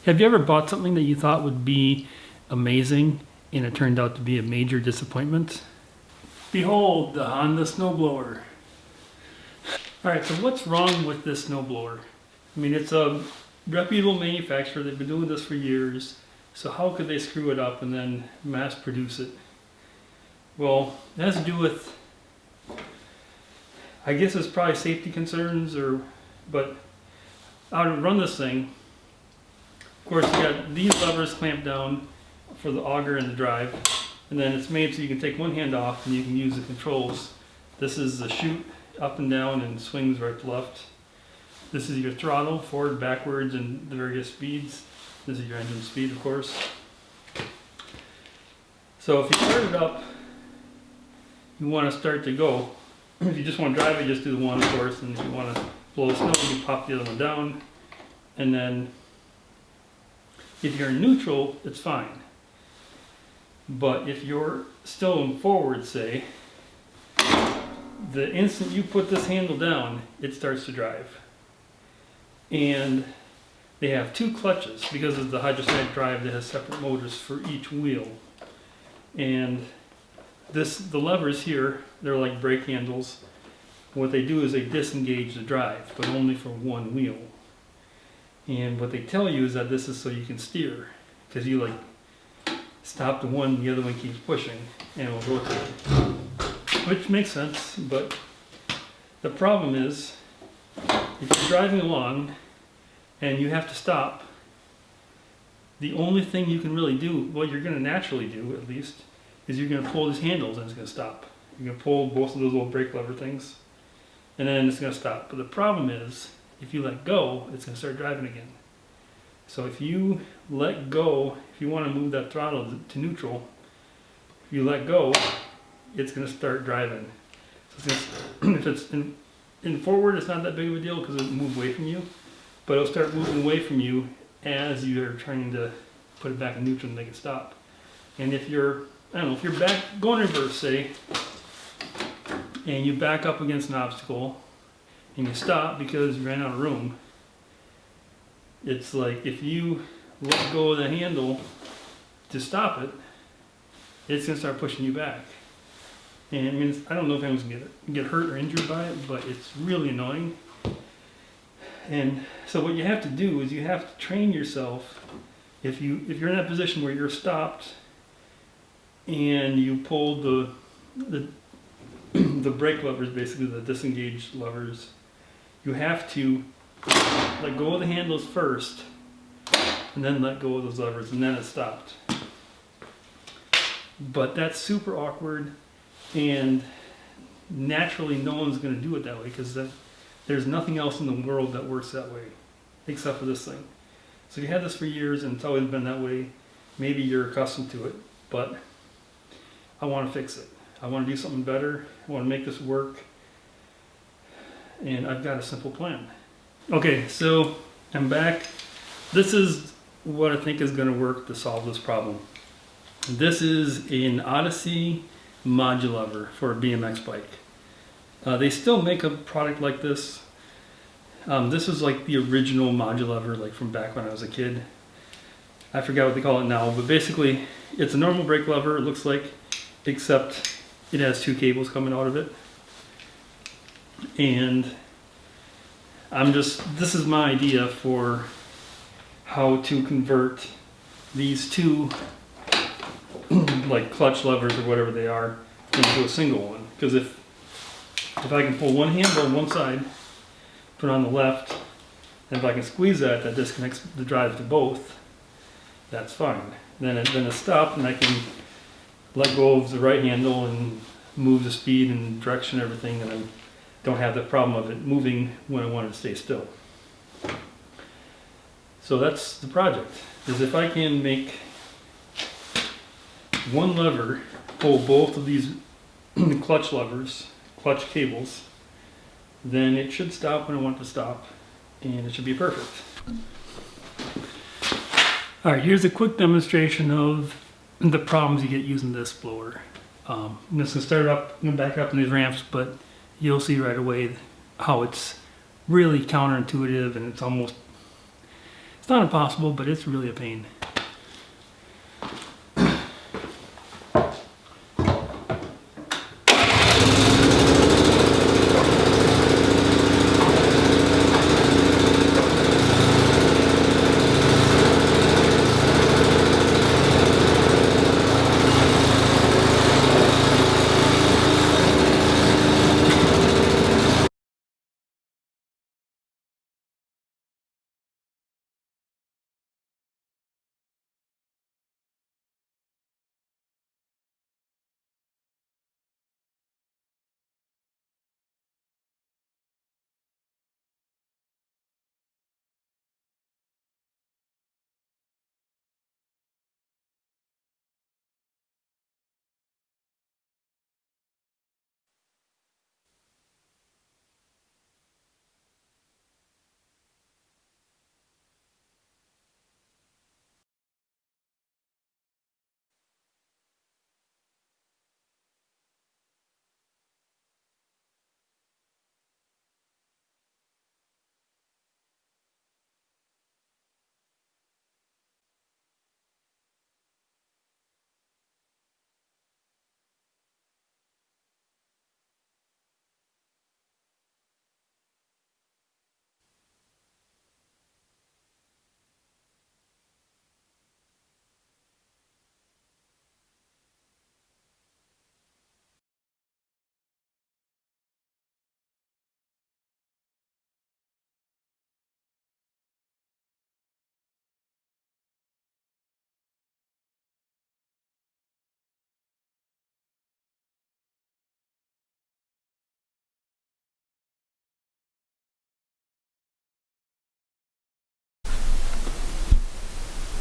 Have you ever bought something that you thought would be amazing and it turned out to be a major disappointment? Behold, the Honda snowblower. Alright, so what's wrong with this snowblower? I mean, it's a reputable manufacturer. They've been doing this for years. So how could they screw it up and then mass produce it? Well, it has to do with, I guess it's probably safety concerns, but how to run this thing. Of course, you got these levers clamped down for the auger and the drive, and then it's made so you can take one hand off and you can use the controls. This is the chute up and down and swings right to left. This is your throttle, forward, backwards, and the various speeds. This is your engine speed, of course. So if you start it up, you want to start to go. If you just want to drive it, just do the one, of course, and if you want to blow snow, you pop the other one down, and then if you're in neutral, it's fine. But if you're still in forward, say, the instant you put this handle down, it starts to drive. And they have two clutches because of the hydrostatic drive that has separate motors for each wheel. And the levers here, they're like brake handles. What they do is they disengage the drive, but only for one wheel. And what they tell you is that this is so you can steer, because you like stop the one, the other one keeps pushing, and it'll rotate. Which makes sense, but the problem is, if you're driving along and you have to stop, the only thing you can really do, what you're going to naturally do at least, is you're going to pull these handles and it's going to stop. You're going to pull both of those little brake lever things, and then it's going to stop. But the problem is, if you let go, it's going to start driving again. So if you let go, if you want to move that throttle to neutral, if you let go, it's going to start driving. So it's going to, if it's in forward, it's not that big of a deal because it'll move away from you, but it'll start moving away from you as you're trying to put it back in neutral and make it stop. And if you're, I don't know, if you're back going reverse, say, and you back up against an obstacle and you stop because you ran out of room, it's like if you let go of the handle to stop it, it's going to start pushing you back. And I mean, I don't know if anyone's going to get hurt or injured by it, but it's really annoying. And so what you have to do is you have to train yourself. If you're in that position where you're stopped and you pull the brake levers, basically the disengaged levers, you have to let go of the handles first and then let go of those levers, and then it's stopped. But that's super awkward, and naturally no one's going to do it that way because there's nothing else in the world that works that way except for this thing. So if you had this for years and it's always been that way, maybe you're accustomed to it, but I want to fix it. I want to do something better. I want to make this work, and I've got a simple plan. Okay, so I'm back. This is what I think is going to work to solve this problem. This is an Odyssey module lever for a BMX bike. They still make a product like this. This is like the original module lever, like from back when I was a kid. I forgot what they call it now, but basically it's a normal brake lever, it looks like, except it has two cables coming out of it. And this is my idea for how to convert these two like clutch levers or whatever they are into a single one. Because if I can pull one handle on one side, put it on the left, and if I can squeeze that disconnects the drive to both, that's fine. Then it's stopped and I can let go of the right handle and move the speed and direction and everything, and I don't have the problem of it moving when I want it to stay still. So that's the project, is if I can make one lever pull both of these clutch levers, clutch cables, then it should stop when I want it to stop, and it should be perfect. Alright, here's a quick demonstration of the problems you get using this blower. I'm just going to start it up, I'm going to back up in these ramps, but you'll see right away how it's really counterintuitive, and it's It's not impossible, but it's really a pain.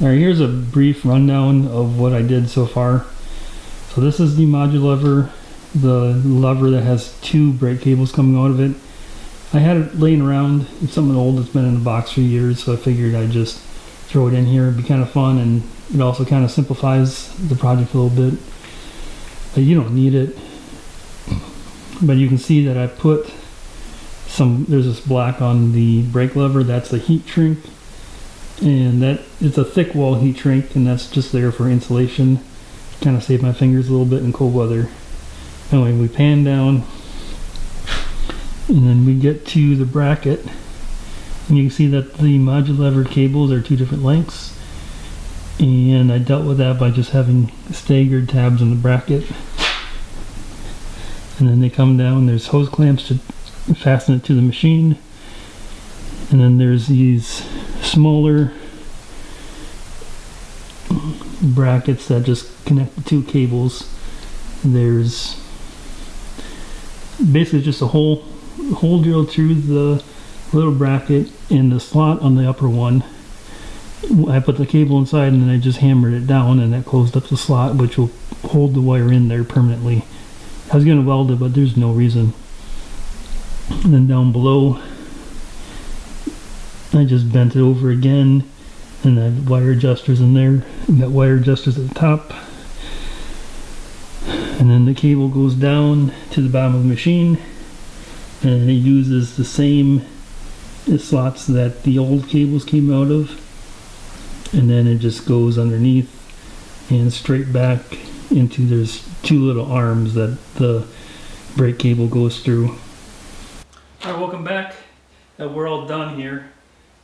Alright, here's a brief rundown of what I did so far. So this is the modular lever, the lever that has two brake cables coming out of it. I had it laying around. It's something old that's been in the box for years, so I figured I'd just throw it in here. It'd be kind of fun, and it also kind of simplifies the project a little bit. But you don't need it. But you can see that I put there's this black on the brake lever. That's the heat shrink. And that it's a thick wall heat shrink, and that's just there for insulation. Kind of save my fingers a little bit in cold weather. Anyway, we pan down, and then we get to the bracket, and you can see that the modular lever cables are two different lengths, and I dealt with that by just having staggered tabs in the bracket. And then they come down. There's hose clamps to fasten it to the machine, and then there's these smaller brackets that just connect the two cables. There's basically just a hole drilled through the little bracket in the slot on the upper one. I put the cable inside, and then I just hammered it down, and that closed up the slot, which will hold the wire in there permanently. I was going to weld it, but there's no reason. And then down below, I just bent it over again, and I have wire adjusters in there. I've got wire adjusters at the top, and then the cable goes down to the bottom of the machine, and it uses the same slots that the old cables came out of, and then it just goes underneath and straight back into, there's two little arms that the brake cable goes through. Alright, welcome back. We're all done here.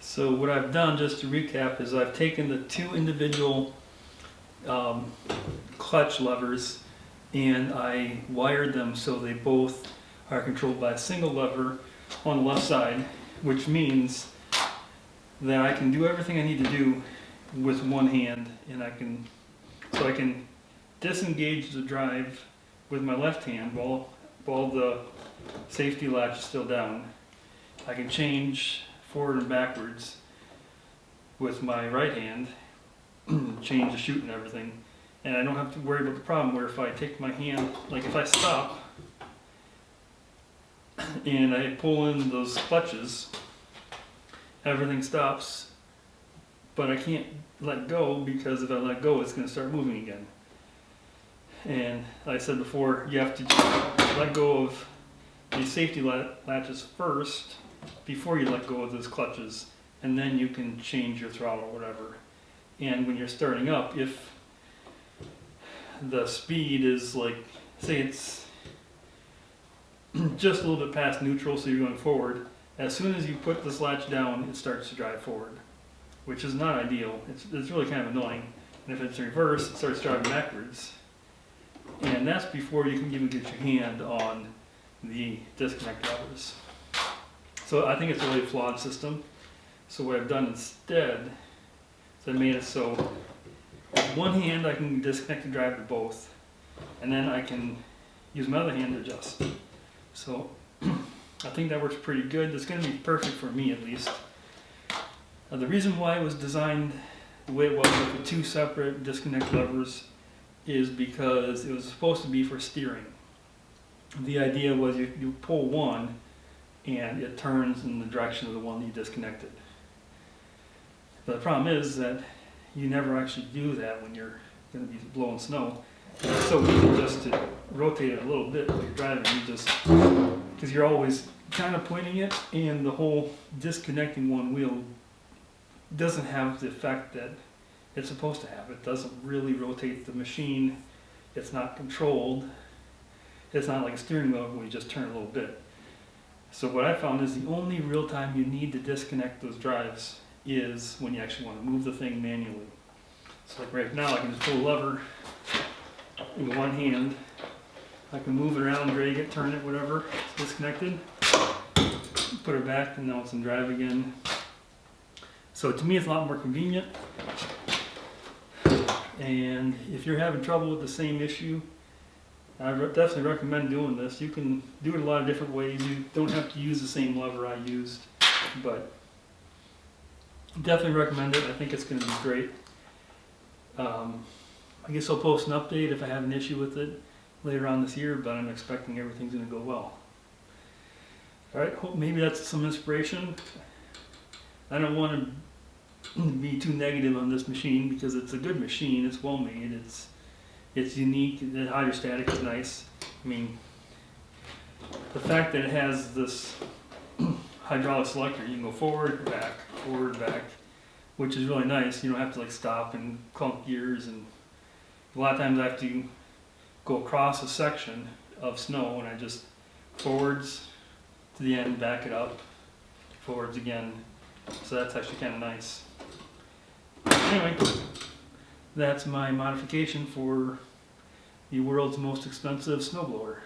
So what I've done, just to recap, is I've taken the two individual clutch levers, and I wired them so they both are controlled by a single lever on the left side, which means that I can do everything I need to do with one hand, and I can disengage the drive with my left hand while the safety latch is still down. I can change forward and backwards with my right hand, change the chute and everything, and I don't have to worry about the problem where if I take my hand, like if I stop and I pull in those clutches, everything stops, but I can't let go, because if I let go, it's going to start moving again. And like I said before, you have to let go of these safety latches first before you let go of those clutches. and then you can change your throttle or whatever. And when you're starting up, if the speed is like, say it's just a little bit past neutral, so you're going forward, as soon as you put this latch down, it starts to drive forward, which is not ideal. It's really kind of annoying. And if it's reverse, it starts driving backwards. And that's before you can even get your hand on the disconnect levers. So I think it's a really flawed system. So what I've done instead is I made it so with one hand I can disconnect and drive to both, and then I can use my other hand to adjust. So I think that works pretty good. It's going to be perfect for me at least. The reason why it was designed the way it was with the two separate disconnect levers is because it was supposed to be for steering. The idea was you pull one and it turns in the direction of the one that you disconnected. But the problem is that you never actually do that when you're going to be blowing snow. It's so easy just to rotate it a little bit while you're driving. You just, because you're always kind of pointing it, and the whole disconnecting one wheel doesn't have the effect that it's supposed to have. It doesn't really rotate the machine. It's not controlled. It's not like a steering wheel where you just turn a little bit. So what I found is the only real time you need to disconnect those drives is when you actually want to move the thing manually. So like right now I can just pull a lever in one hand. I can move it around, drag it, turn it, whatever. It's disconnected. Put it back and now it's in drive again. So to me it's a lot more convenient. And if you're having trouble with the same issue, I definitely recommend doing this. You can do it a lot of different ways. You don't have to use the same lever I used, but definitely recommend it. I think it's going to be great. I guess I'll post an update if I have an issue with it later on this year, but I'm expecting everything's going to go well. Alright, hope maybe that's some inspiration. I don't want to be too negative on this machine because it's a good machine. It's well made. It's unique. The hydrostatic is nice. I mean, the fact that it has this hydraulic selector, you can go forward, back, which is really nice. You don't have to like stop and clunk gears, and a lot of times I have to go across a section of snow and I just forwards to the end, back it up, forwards again. So that's actually kind of nice. Anyway, that's my modification for the world's most expensive snowblower.